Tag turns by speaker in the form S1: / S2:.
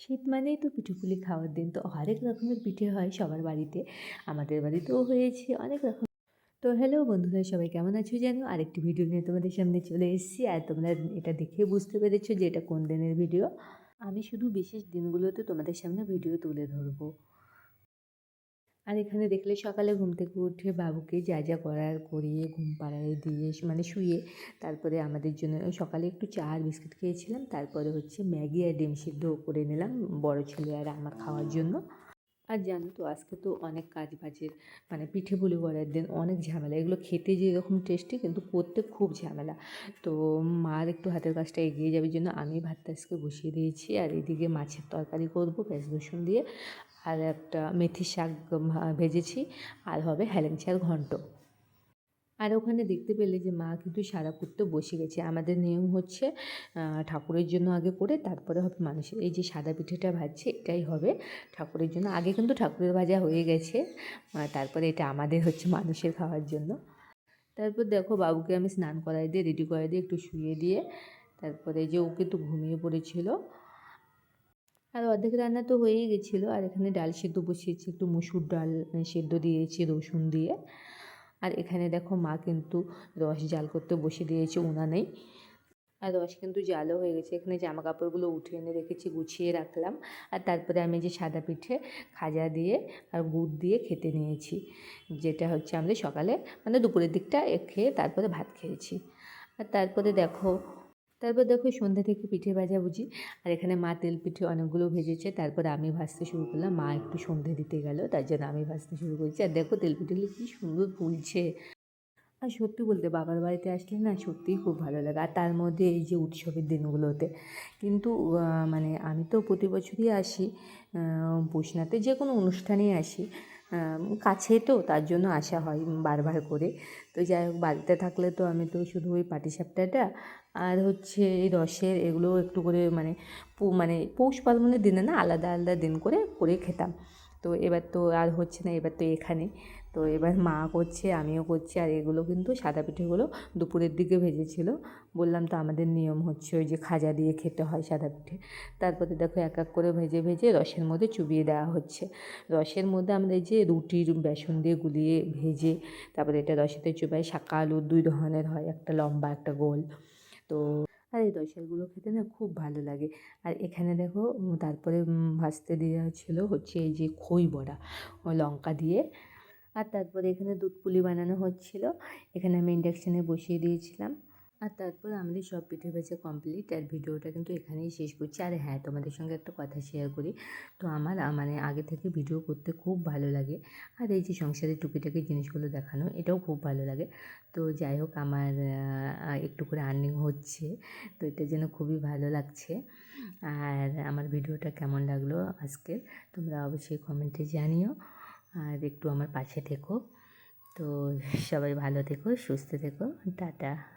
S1: শীত মানেই তো পিঠেপুলি খাওয়ার দিন। তো হরেক রকমের পিঠে হয় সবার বাড়িতে। আমাদের বাড়িতেও হয়েছে অনেক রকম। তো হ্যালো বন্ধুরা, সবাই কেমন আছো জানো? আরেকটি ভিডিও নিয়ে তোমাদের সামনে চলে এসেছি। আর তোমরা এটা দেখে বুঝতে পেরেছো যে এটা কোন দিনের ভিডিও। আমি শুধু বিশেষ দিনগুলোতে তোমাদের সামনে ভিডিও তুলে ধরবো। আর এখানে দেখলে সকালে ঘুম থেকে উঠে বাবুকে যা যা করার করিয়ে ঘুম পাড়ায় দিয়ে মানে শুয়ে তারপরে আমাদের জন্য সকালে একটু চা আর বিস্কিট খেয়েছিলাম। তারপরে হচ্ছে ম্যাগি আর ডিম সিদ্ধ করে নিলাম বড় ছেলে আর আমার খাওয়ার জন্য। আর জানো তো আজকে তো অনেক কাজ বাজের মানে পিঠে পুলি করার দিন, অনেক ঝামেলা। এগুলো খেতে যেরকম টেস্টি কিন্তু করতে খুব ঝামেলা। তো মার একটু হাতের কাজটা এগিয়ে যাবে জন্য আমি ভাতটা আজকে বসিয়ে দিয়েছি। আর এদিকে মাছের তরকারি করবো পেঁয়াজ রসুন দিয়ে। আর একটা মেথি শাক ভেজেছি। আর হবে হেলেঞ্চার ঘন্ট। আর ওখানে দেখতে পেলে যে মা কিন্তু সারা করতে বসে গেছে। আমাদের নিয়ম হচ্ছে ঠাকুরের জন্য আগে করে তারপরে হবে মানুষের। এই যে সাদা পিঠেটা ভাজছে এটাই হবে ঠাকুরের জন্য। আগে কিন্তু ঠাকুরের ভাজা হয়ে গেছে, তারপরে এটা আমাদের হচ্ছে মানুষের খাওয়ার জন্য। তারপর দেখো বাবুকে আমি স্নান করাই দিয়ে রেডি করাই দিয়ে একটু শুয়ে দিয়ে তারপরে যে ও কিন্তু ঘুমিয়ে পড়েছিল। আর অর্ধেক রান্না তো হয়েই গেছিলো। আর এখানে ডাল সেদ্ধ বসিয়েছি, একটু মুসুর ডাল সেদ্ধ দিয়েছি রসুন দিয়ে। আর এখানে দেখো মা কিন্তু রস জাল করতে বসে দিয়েছে উনানেই। আর রস কিন্তু জালও হয়ে গেছে। এখানে জামা কাপড়গুলো উঠে এনে রেখেছি, গুছিয়ে রাখলাম। আর তারপরে আমি যে সাদা পিঠে খাজা দিয়ে আর গুড় দিয়ে খেতে নিয়েছি, যেটা হচ্ছে আমাদের সকালে মানে দুপুরের দিকটা খেয়ে তারপরে ভাত খেয়েছি। আর তারপর দেখো সন্ধ্যা থেকে পিঠে ভাজাভুজি। আর এখানে মা তেল পিঠে অনেকগুলো ভেজেছে, তারপরে আমি ভাজতে শুরু করলাম। মা একটু সন্ধে দিতে গেল, তার জন্য আমি ভাজতে শুরু করেছি। আর দেখো তেল পিঠেগুলো কী সুন্দর ফুলছে। আর সত্যি বলতে বাবার বাড়িতে আসলে না সত্যিই খুব ভালো লাগে। আর তার মধ্যে এই যে উৎসবের দিনগুলোতে কিন্তু মানে আমি তো প্রতি বছরই আসি, বৈষ্ণাতে যে কোনো অনুষ্ঠানেই আসি। কাছে তো তার জন্য আসা হয় বারবার করে। তো যাই হোক, বাড়িতে থাকলে তো আমি তো শুধু ওই পাটিসাপটাটা আর হচ্ছে এই রসের এগুলো একটু করে মানে মানে পৌষ পার্বণের দিনে না আলাদা আলাদা দিন করে করে খেতাম। তো এবার তো আর হচ্ছে না, এবার তো এখানে। তো এবার মা করছে আমিও করছি। আর এগুলো কিন্তু সাদা পিঠেগুলো দুপুরের দিকে ভেজেছিল। বললাম তো আমাদের নিয়ম হচ্ছে ওই যে খাজা দিয়ে খেতে হয় সাদা পিঠে। তারপরে দেখো এক এক করে ভেজে ভেজে রসের মধ্যে চুবিয়ে দেওয়া হচ্ছে। রসের মধ্যে আমরা এই যে রুটির বেসন দিয়ে গুলিয়ে ভেজে তারপরে এটা রসেতে চুবাই। শাকা আলু দুই ধরনের হয়, একটা লম্বা একটা গোল। তো আর এই রসেরগুলো খেতে না খুব ভালো লাগে। আর এখানে দেখো তারপরে ভাজতে দেওয়া ছিল হচ্ছে এই যে খই বড়া ও লঙ্কা দিয়ে। আর তারপরে এখানে দুধ পুলি বানানো হচ্ছিল। এখানে আমি ইন্ডাকশানে বসিয়ে দিয়েছিলাম। আর তারপর আমাদের সব পিঠে ভেজা কমপ্লিট। আর ভিডিওটা কিন্তু এখানেই শেষ করছি। আর হ্যাঁ, তোমাদের সঙ্গে একটা কথা শেয়ার করি। তো আমার মানে আগে থেকে ভিডিও করতে খুব ভালো লাগে। আর এই যে সংসারের টুকিটাকি জিনিসগুলো দেখানো এটাও খুব ভালো লাগে। তো যাই হোক, আমার একটু করে আর্নিং হচ্ছে, তো এটার জন্য খুবই ভালো লাগছে। আর আমার ভিডিওটা কেমন লাগলো আজকের তোমরা অবশ্যই কমেন্টে জানিও। আর একটু আমার পাশে থেকো। তো সবাই ভালো থেকো, সুস্থ থেকো। টাটা।